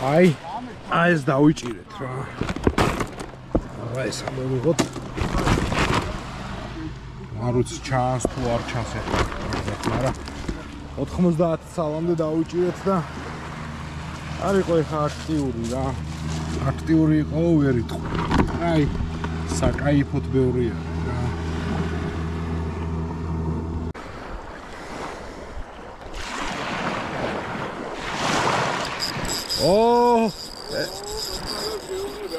აი ეს დავიჭირეთ რა. აბა ეს ამოვიღოთ. არც ჩანს თუ არ ჩანს ახლა. მაგრამ 90 სალამდე დავიჭირეთ და არ იყო ეხა აქტიური რა. აქტიური იყო ვერ იყო. აი საკაიფოდ ბევრია. Oh,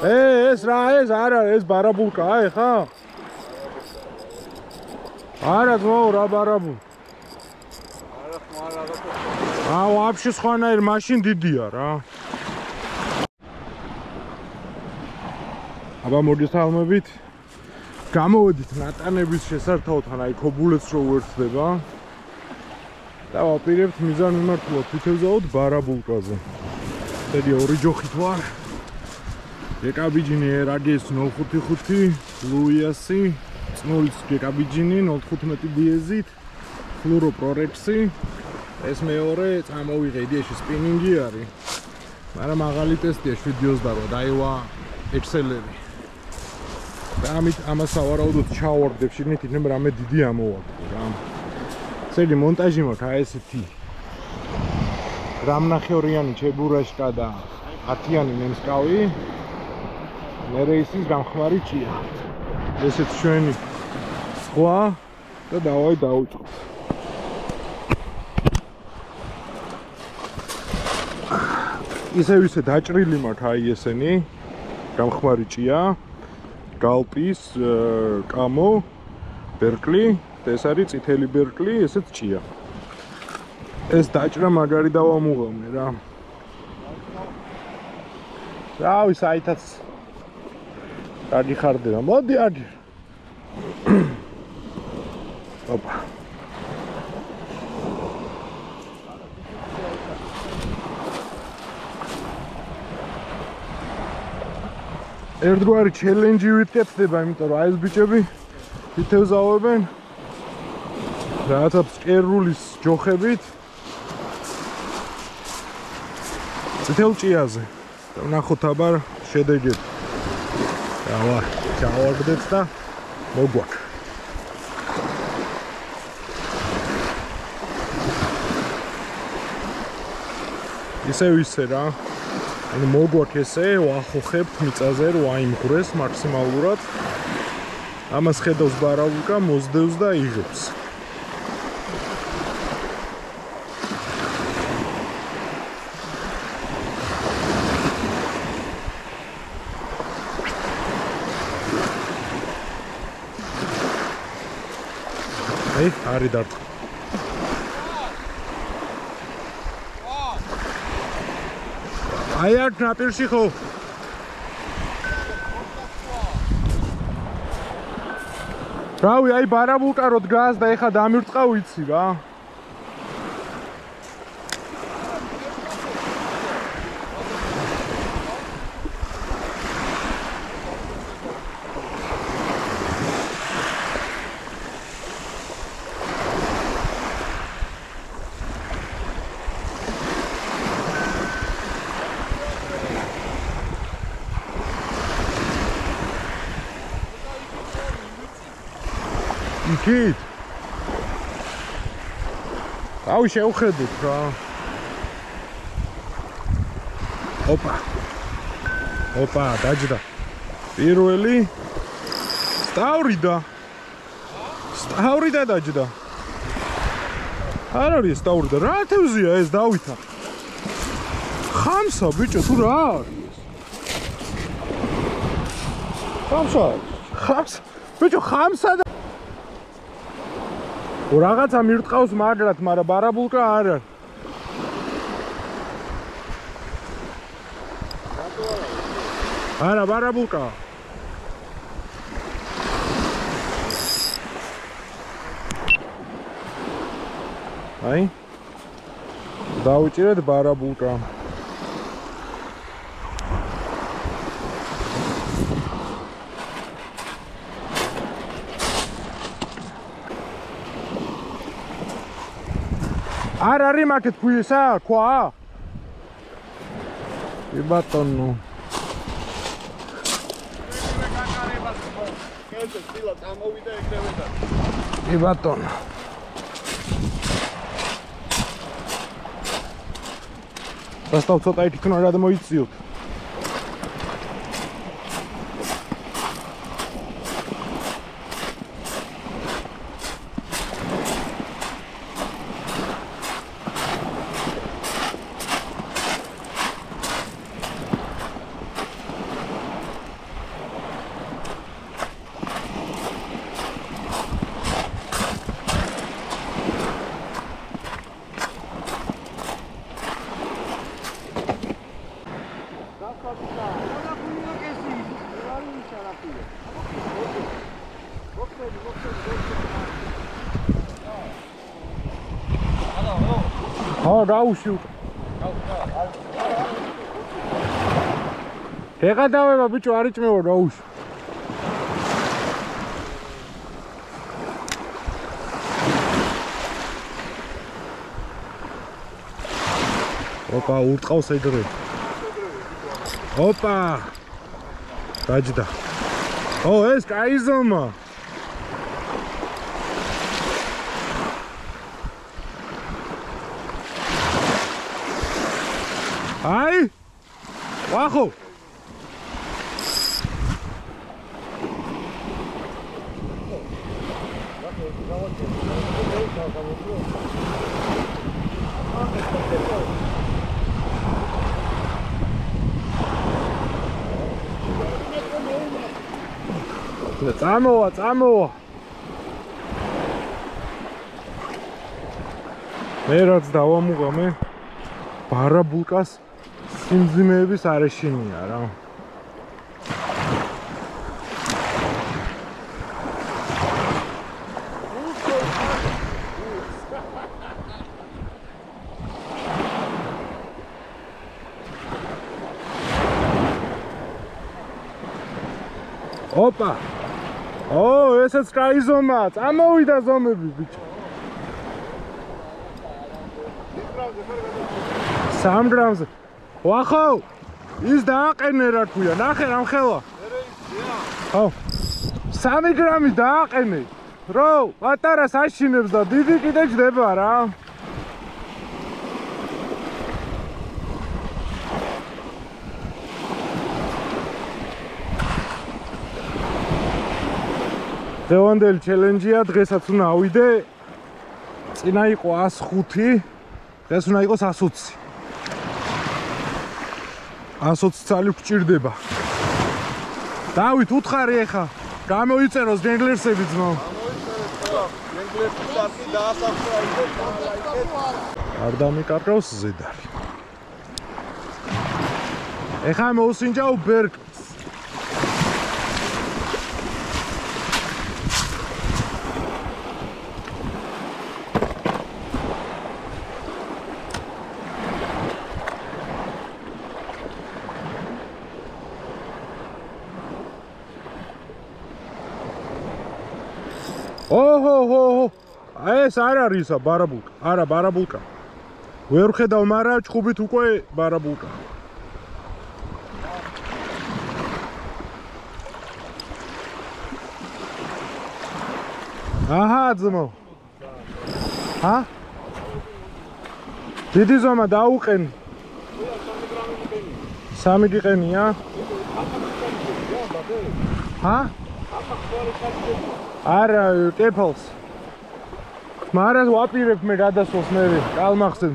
ეს რა ეს არა ეს ბარაბულკაა ეხა? არა ძმაო რა ბარაბულ? არა вообще სხვანაირ მაშინ დიდია რა. აბა მოგესალმებით. გამოვედით ნატანების შესართავთან, აი ქობულეთს რო უერთდება. და ვაპირებთ მიზანმიმართულად თითევზაოდ ბარაბულკაზე. Tedi ორი ჯოხით ვარ. გეკაბიჯინი რაგეს 055 ლუიასი, წნულის გეკაბიჯინი 015 დიეზით, ფლურო პრორექსი. ეს მეორე წამოვიღე იდეაში სპინინგი არის. მაგრამ მაღალი ტესტია 7.28 დაივა ექსელერი. და ამას სავარაუდოდ ჩავარდებ შიგნით, იქნება რამე დიდი ამოვაგდო რა. წელი მონტაჟი მაქვს აი ესეთი. რამნახევრიანი ჩებურაშკა და 10-იანი მემსკავი. მერე ისის გამხმარი ჭია. ესეც ჩვენი სხვა და დავაი დავუწყოთ. ისევ ისე დაჭრილი მაქვს აი ესენი. გამხმარი ჭია. გალპის, კამო, ბერკლი, ეს არის წითელი ბერკლი, ესეც ჭია. ეს დაჭრა მაგარი დავამუღამე რა. რავი საითაც დაგიხარდება. მოდი აგი. ოპა. ერთგვარი ჩელენჯი ვიკეთდება, იმიტომ რომ აი ეს ბიჭები თითევზავებენ რაღაცა მწერულის ჯოხებით წითელ ჭიაზე. და ვნახოთ აბა შედეგები. რავა, ჩავაგდეთ და მოგვაქვს. ისე რა. ანუ მოგვაქვს ესე, ვახოხებთ მიწაზე, რომ აიმღვრეს მაქსიმალურად. ამას ხედავს ბარაბულკა, მოსდევს და იღებს. აი, არის დარტყმა. აი აქ ნაპირში ხო? რავი, აი ბარაბულკა რო დგას და ეხა დამირწყა ვიცი რა. იქით. ავი შევხედოთ რა. ოპა, დაჯდა. პირველი სტავრიდა დაჯდა. არ არის სტავრიდა, რა თევზია ეს დავითა. ხამსა ბიჭო, თუ რა არის? ხამსა. ბიჭო, ხამსა და რაღაცა მირტყავს მაგრად, მაგრამ ბარაბულკა არ არის. არა, ბარაბულკა. აი. დავუჭირეთ ბარაბულკა. არ არის მაგეთ ქვისა, ქვა? კი ბატონო. კი ბატონო. დასტავ ცოტა იქნა რა მოიწიოთ. Raushu. Egadaveba bicho არ იწმევა რაუში. Opa, ურტყავს ეგრე. Opa! დაჯდა. ეს კაიზომა. Ai! Wacho! Წამოვა. მე რაც დავამუღამე ბარაბულკას სიმძიმეების არეშინია რა. Opa! ესეც კაიზომა, წამოვიდა ზომები ბიჭო. სამ გრამზე. ვახო! ის დააყენე რა ქვია, ნახე რამ ხელა. ხო. 3 გრამი დააყენე. რო, პატარას აშინებს და დიდი კიდე ჯდება რა. დღევანდელი ჩელენჯია, დღესაც უნდა ავიდე. წინა იყო 105, დღეს უნდა იყოს 120. 120 წალი გვჭირდება. დავით უთხარი ეხა, გამოიწეროს ჯენგლერსები ძმაო. ჯენგლერსი წარკი დაასაბსკრაიბეთ, ლაიქეთ. არ დამიკარგავს ზედარი. ეხა მოუსინჯაო ბერგ. ოჰო, ეს არ არისა ბარაბულკა, არა ბარაბულკა. ვერ ხედავ, მაგრამ ჩხუბით უკვე ბარაბულკა. აჰა, ძმო. ჰა? დიდი ზომა დაუყენი. 3 გიყენია? ჰა? არა, კეფალს. მაგრამ ვაპირებ მე გადასვლას მე კალმახსენ.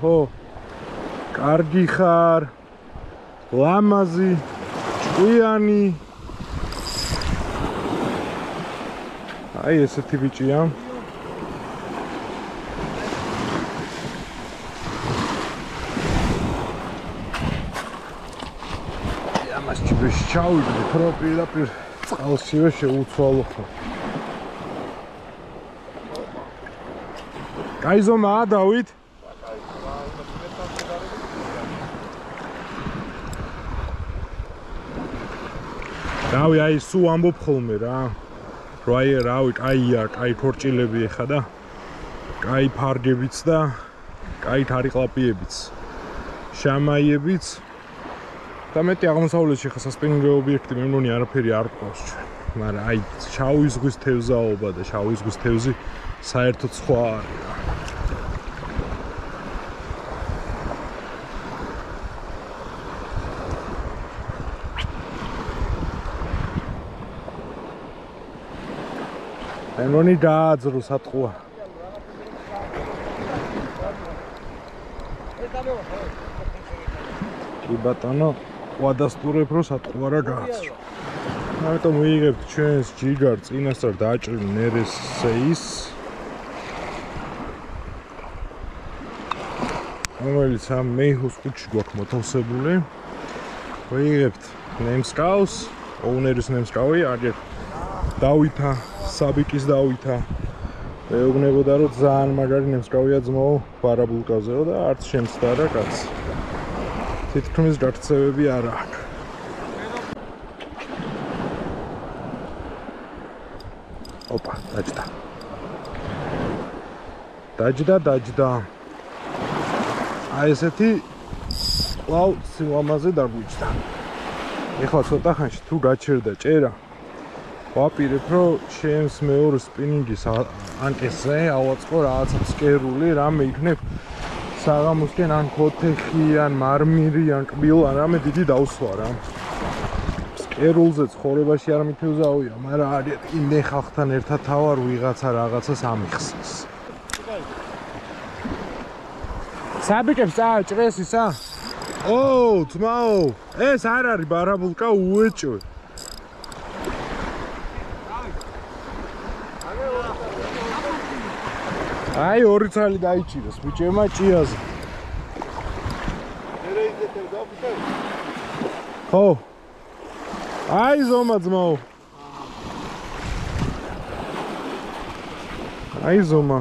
ოჰო. კარგი ხარ. ლამაზი, ჭკვიანი. აი ესეთი ბიჭია. ნებისმიერ ჩავიდეთ, რომ პირდაპირ წყალშივე შეუცვალო ხო. კაი ზომაა დავით? რავი, აი სულ ამბობ ხოლმე რა. რომ აი რავი, კაია, კაი ქორჭილები ეხა და კაი ფარგებიც და კაი თარიყლაპიებიც. შამაიებიც და მეტი აღმოსავლეთში ხა სასპინინგო ობიექტი მე მგონი არაფერი არ ყავს ჩვენ. მაგრამ აი შავი ზღვის თევზაობა და შავი ზღვის თევზი საერთოდ სხვა არის რა. მე მგონი გააძრო სატყუა. კი ბატონო, ვადასტურებ რომ სატყუა რა გააძრო. ამიტომ ვიღებთ ჩვენს ჯიგარ წინასწარ დაჭრილ ნერესეის, რომელიც ამ მეიჰოს კუჩში გვაქვს მოთავსებული. ვიღებთ ნემსკავს, ოუნერის ნემსკავი, აგერ დავითა, საბიკის დავითა. მეუბნებოდა რომ ძალიან მაგარი ნემსკავია ძმაო ბარაბულკაზეო და არც შემცდა რა კაც. თითქმის გაქცევები არ აქვს. ოპა, დაჯდა. დაჯდა. აი ესეთი ყლავ სილამაზე დაგვიჯდა. ეხლა ცოტა ხანში თუ გაჩერდა ჭერა, ვაპირებ რომ ჩემს მეორე სპინინგის ანკესზე ავაწყო რაღაცა ფსკერული, რამე იქნებ საღამოსკენ ან ქოთეხი, ან მარმირი, ან კბილ, ან რამე დიდი დავსვა რა. ფსკერულზე ცხოვრებაში არ მithევზავია, მაგრამ არის იმდენ ხალხთან ერთად თავარ ვიღაცა რაღაცას ამიხსნის. საბიკებს წააჭრეს ისა? ო, ძმაო, ეს არ არის ბარაბულკა, უეჭვე. აი ორი ცალი დაიჭირეს ბიჭებმა ჭიაზე. ხო. აი ზომა ძმაო. აი ზომა.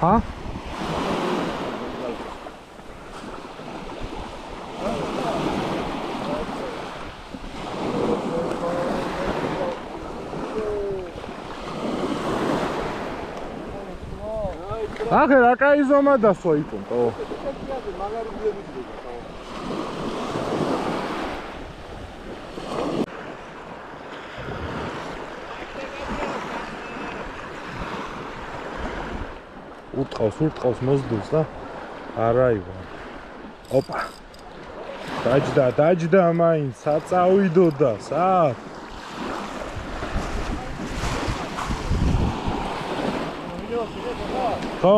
ჰა? ახლა რა კაი ზომა დასვა იკონტო. ურტყავს მოზდულს და არაივა. ოპა. დაჯდა მაინც, საწავიდოდა, სად? ხო.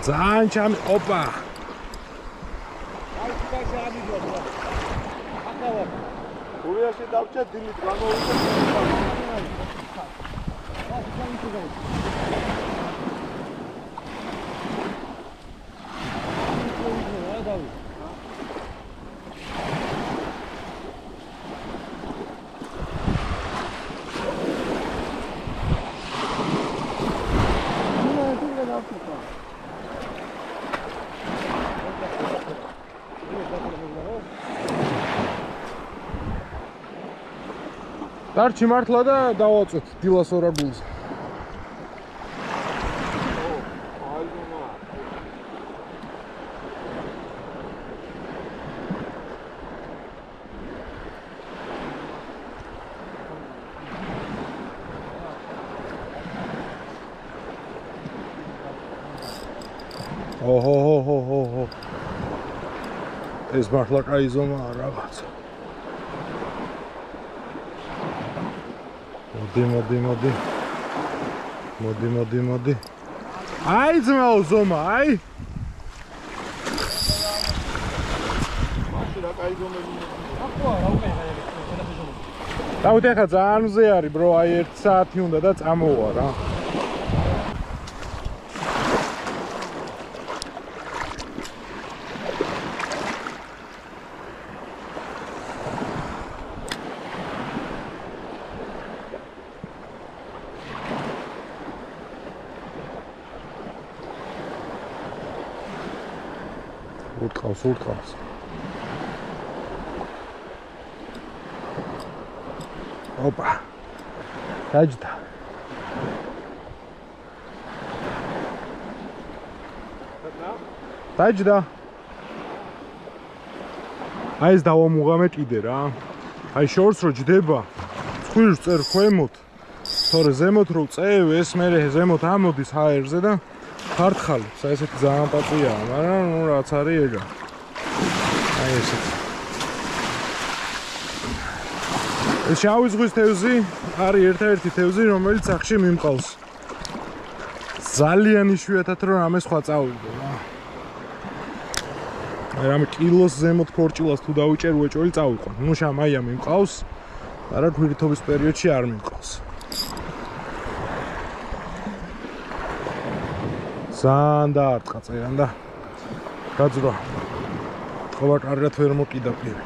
ძალიან ჩამი, ოპა. გურიაში დავჭა დილით გამოვიდა. დარჩი მართლა და დავაწვეთ დილას ორაგულს. ოჰო. ეს მართლა კაი ზომაა რაღაც. მოდი. აი ძმაო ზომა, აი. მაშინ რა კაი ზომები. ახლა რა უკენა ეს. დავით ახლა ძალიან მზე არის, ბრო, აი 1 საათი უნდა და წამოვა რა. ურტყავს. ოპა. დაჯდა. აი ეს დავამუღამე კიდე რა. აი შორს რო ჯდება, ცხვირს წერ ქვემოთ. თორე ზემოთ რო წევ, ეს მერე ზემოთ ამოდის ჰაერზე და ხართხალებს. აი ესეთი ძალიან პაწიაა, მაგრამ ნუ რაც არის ეგა. აი ესეთი. ეს შავი ზღვის თევზი არის ერთ-ერთი თევზი, რომელიც სახში მიმყავს. ძალიან იშვიათად რომ ამე სხვა წავიდო რა. აი რამე კილოს ზემოთ ქორჭილას თუ დავიჭერ უეჭველი წავიყვან. ნუ შამაია მიმყავს, არა გვირითობის პერიოდში არ მიმყავს. ძალიან დაარტყა წერან და გაძვრა. თქობა კარგად ვერ მოკიდა პირი.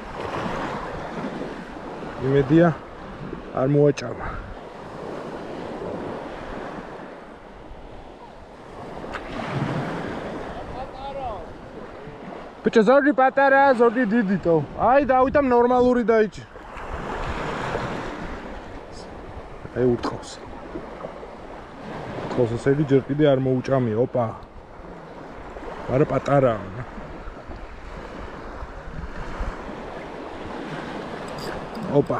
იმედია არ მოაჭამა. ბიჭო ზოგი პატარა, ზოგი დიდიტო. აი დავითამ ნორმალური დაიჭი. აი ურტყავს. ხოსელი ჯერ კიდე არ მოუჭამია, ოპა. არა პატარაა. ოპა.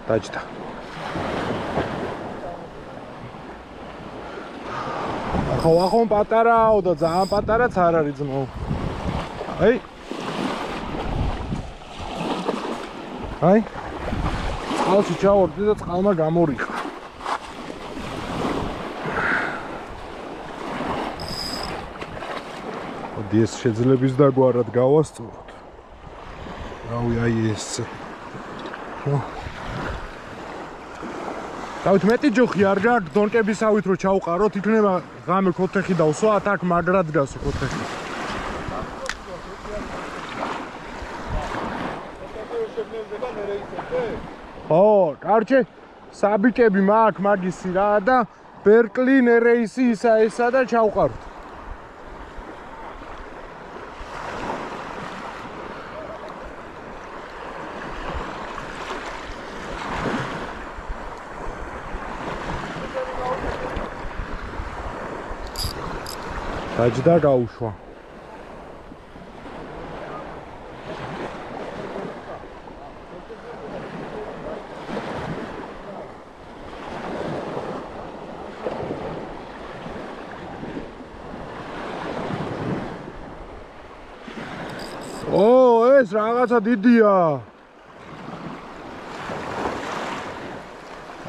დაჭდა. ახონ პატარაო და ძალიან პატარაც არ არის ძმო. აი. წყალში ჩავორდი და წყალმა გამორიყა. ეს შეძლებს დაგვარად გავასწოროთ. რავი, აი ეს. დავით მეტი ჯოხი არ გაქვს დონკებისავით რო ჩავყაროთ, იქნება ღამე ქოთეხი დავსვათ, აქ მაგრად გასო ქოთეხი. ო, კარჩე, საბიკები მაქვს მაგისი რა და ბერკლი ნერეისი ისა და ჩავყაროთ. დაჯდა გაუშვა. ეს რაღაცა დიდია.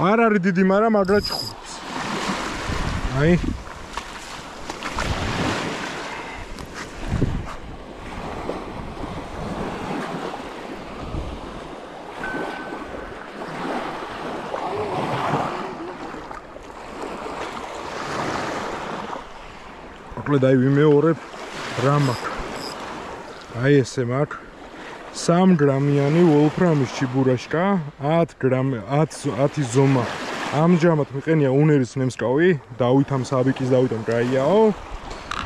არ არის დიდი, მაგრამ მაგრად ჭხურობს. აი დაი ვიმეორებ რა მაქვს. აი ესე მაქვს 3 გრამიანი ვოლფრამის ჩიბურაშკა, 10 ზომა. ამჟამად მიყენია უნერის ნემსკავი, დავითამ საბიკის დავითამ კაიაო.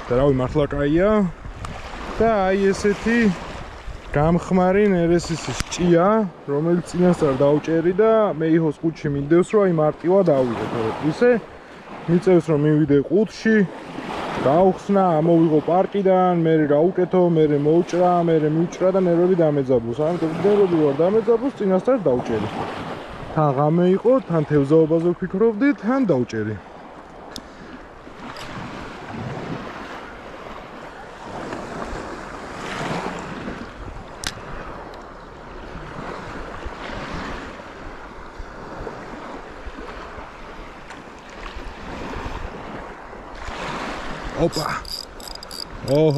და რავი მართლა კაია. და აი ესეთი გამხმარი NRS-ის ჭია, რომელიც წინასწარ დავჭერი და მე იხოს ყუთში მინდევს, რომ აი მარტივად ავიღო, თორე ისე მიწევს რომ მივიდე ყუთში, გავხსნა, ამოვიღო პარკიდან, მე რაუკეთო, მე მოვჭრა, მე მივჭრა და ნერვები დამეძაბულს. ამიტომ ნერვები ვარ დამეძაბულს, წინასწარ დავჭერი. თან ღამე იყო, თან თევზაობაზე ვფიქრობდი, თან დავჭერი. Opa! Oh!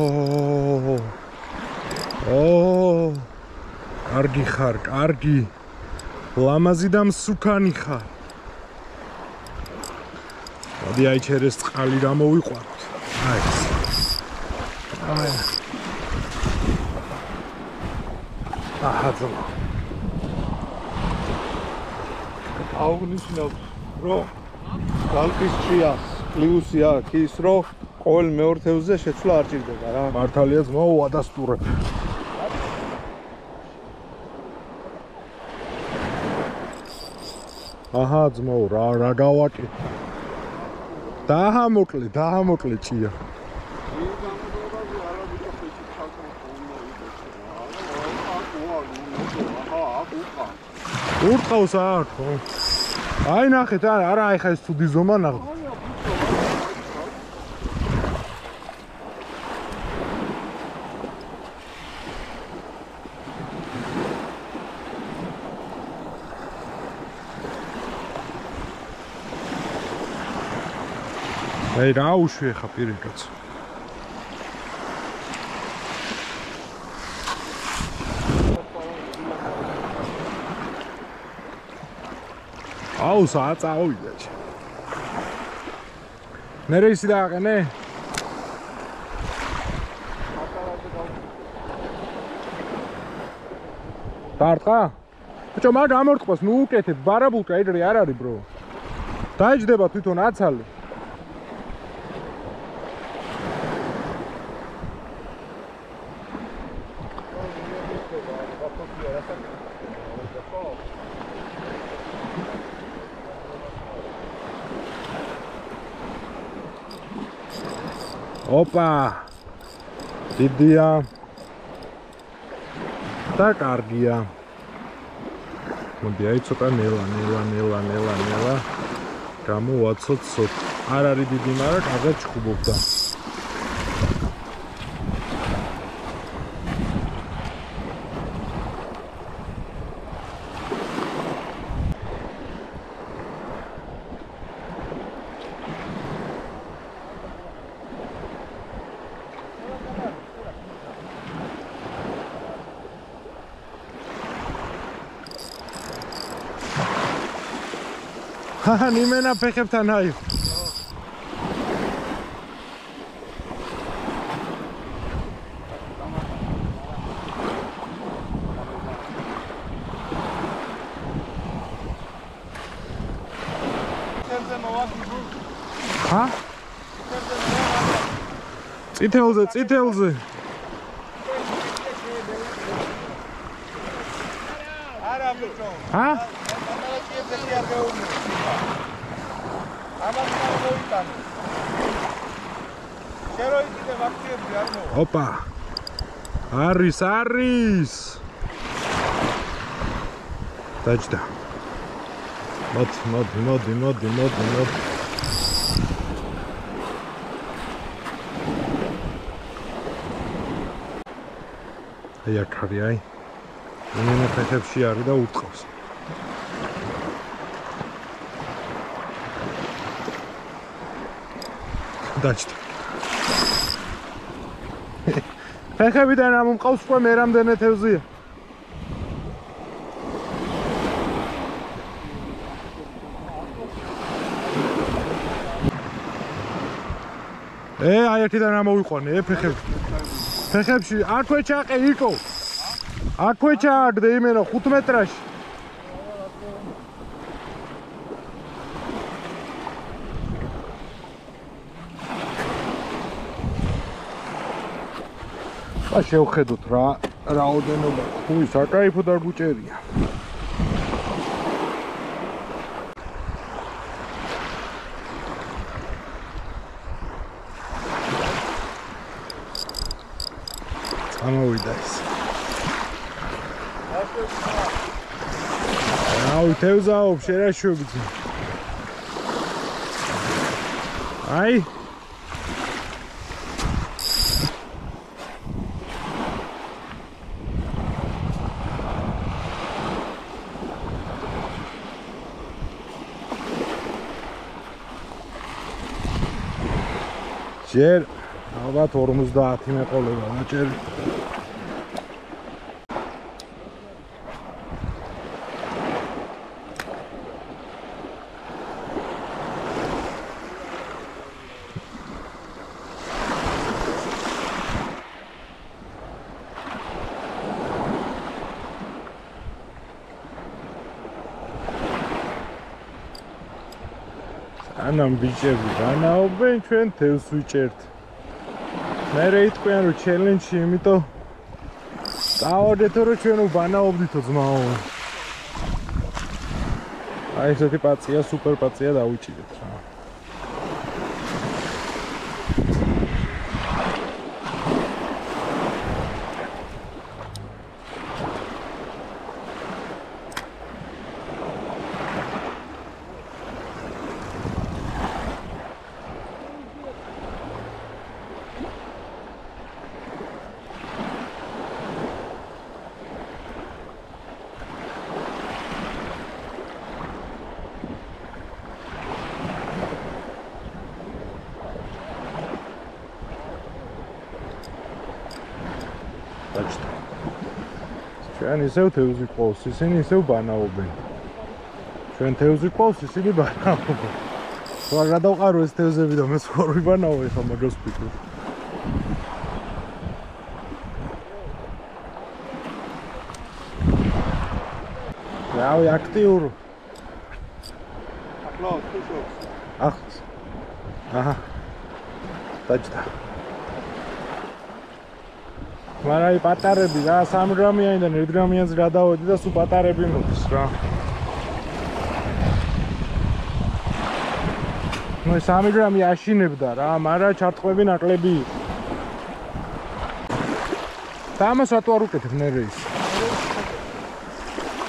Კარგი ხარ, კარგი. ლამაზი და მსუქანი ხარ. მოდი აი ჩერეს წყალი გამოვიყვანოთ. აი ეს. აჰა. აღნიშნავ, რომ გალყის ჭიას პლუსი აქვს ის, რომ ყოველ მეორე თევზზე შეცვლა არ ჭირდება რა. მართალია ძმაო, ვადასტურებ. აჰა ძმაო, რა გავაკი. დაამოკლე ჭია. ურტყავს არ ხო? აი ნახეთ, არა ეხა ეს თუ დიზომა ნახეთ. აი რა უშვი ხა პირიქაც. აუ სააწავიდა. მერე ისი დააყენე? დარტყა? ბიჭო მაგ ამორტყოს ნუ უკეთებ, ბარაბულკა ეგრე არ არის bro. დაიჯდება თვითონ აცალი. Opa! დიდია. და კარგია. მოდი აი ცოტა ნელა. გამოვაცოცოთ. არ არის დიდი, მაგრამ კარგად ჩხუბობდა. ჰაჰა, ნიმენა ფეხებთან აი. ჰა? წითელზე. არა ბიჭო. ჰა? Opa! Aris! Დაჯდა. მოდი. აი აქ არის აი. მე ფეხებში არის და უტყავს. დაჯდა. ფეხებიდან ამ მყავს უკვე მე რამდენი თევზია. აი ერთიდან ამოვიყვანე, ფეხებში აქვე ჩაყე იყო. აქვე ჩააგდე იმენა 5 მეტრაში. შევხედოთ რა რაოდენობა ხუი საკაიფო დარბუჭერია. ამოვიდა ეს. აუ თევზაო შერაშობიძე. აი ჯერ ალბათ 50 მეყოლება ნაჭერი. ანამ ბიჭები განაობენ ჩვენ თევზს ვიჭერთ. მე რეიტყვიან რომ ჩელენჯი, იმიტომ დავადეთო რომ ჩვენ ვბანაობდითო ძმაო. აი ესეთი პაცია, სუპერ პაცია დავიჭირეთ რა. ჩვენ ისევ თევზი ყავს, ისინი ისევ ბანაობენ. ჩვენ თევზი ყავს, ისინი ბანაობენ. რა გადავყარო ეს თევზები და მე სხვა რო ვიბანაო ეხლა მაგას ვფიქრობ. რავი აქტიურ. ახლო, თუშობს. ახლოს. აჰა. დაჭდა. მაგრამ აი პატარები რა 3 გრამიანიდან 1 გრამიანზე გადავედი და სულ პატარები მოდის რა. ნუ 3 გრამი აშინებდა რა, მაგრამ ჩარტყვები ნაკლები. და ამას რატო არ უკეთებ ნერეის?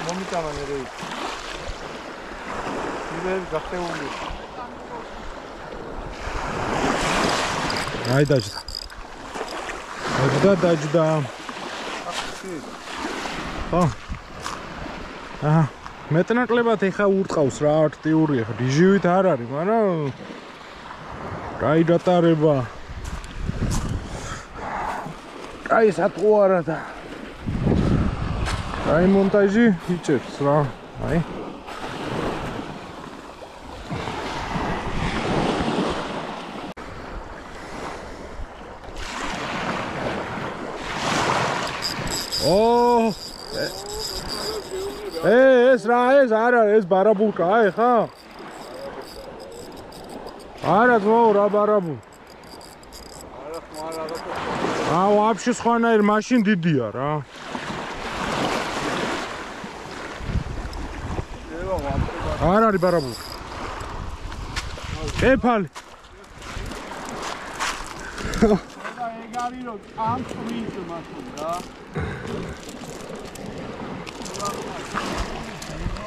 მომიტანა ნერეის. ნერეის გახეული. აი დაჭდა. დაჭდა. ხო. აჰა. მეტნაკლებად ეხა ურტყავს რა აქტიური ეხა დიჟივით არ არის, მაგრამ კაი დატარება. კაი სატყუარა და კაი მონტაჟი იჭერს რა. აი. ეს რა ეს არა ეს ბარაბულკა ეხა? არა ძმაო რა ბარაბულ? აუ вообще სხვანაირ მაშინ დიდია რა. არ არის ბარაბულკა. ეფალი. ეგ არის რომ ამ ხმის მაშინ რა.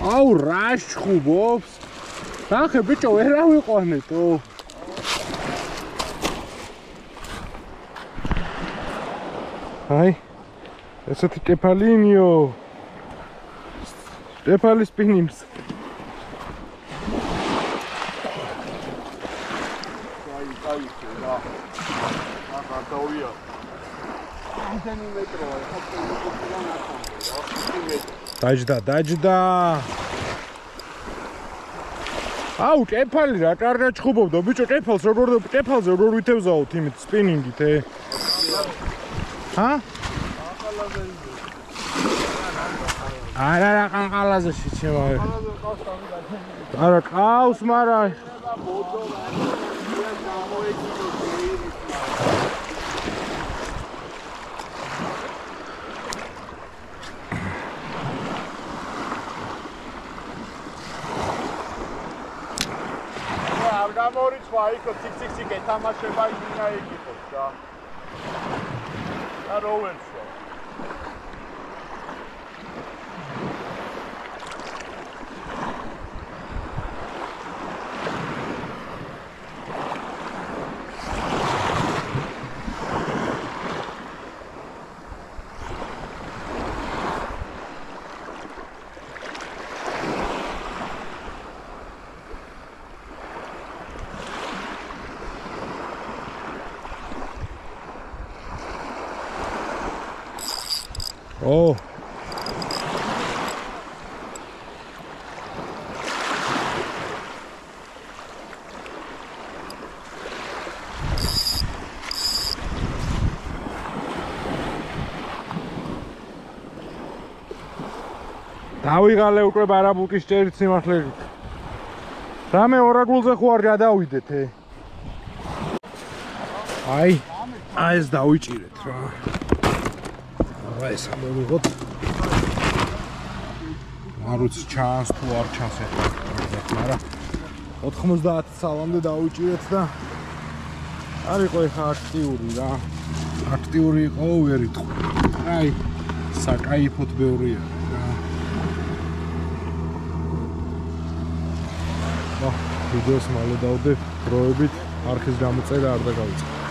აუ რა შხუბობს? ნახე ბიჭო ვერ ავიყვანეთო. აი ესეთი კეფალინიო. კეფალი სპინიმს. აი რა. ახლა დავია. 10 მეტროა, ხა შეიძლება დაჭდა. აუ კეფალი რა კარგად ჩხუბობდა ბიჭო კეფალზე როგორ ვითევზაოთ იმით სპინინგით ჰა? არა ყანყალაზე შეჩემა. არა ყავს მარა არ გამორიცხვა იქ ციკ-ციკ-ციკ ეთამაშება იმინა იქ იყოს და რო ვერცვა Oh. დავიღალე უკვე ბარაბუკის ჭერით სიმართლეებით. რამე ორაგულზე ხო არ გადავიდეთ, აი ეს დავიჭირეთ რა. ეს ამოვიღოთ. არ ვიცი ჩანს თუ არ ჩანს ახლა, მაგრამ 90 სალამდე დავიჭირეთ და არ იყო ახლა აქტიური რა. აქტიური იყო ვერ იტყვი. აი საკაიფოდ ბევრია რა. ვიდეოს მალე დავდებ დროებით, არქის გამოწერა არ დაგავიწყე.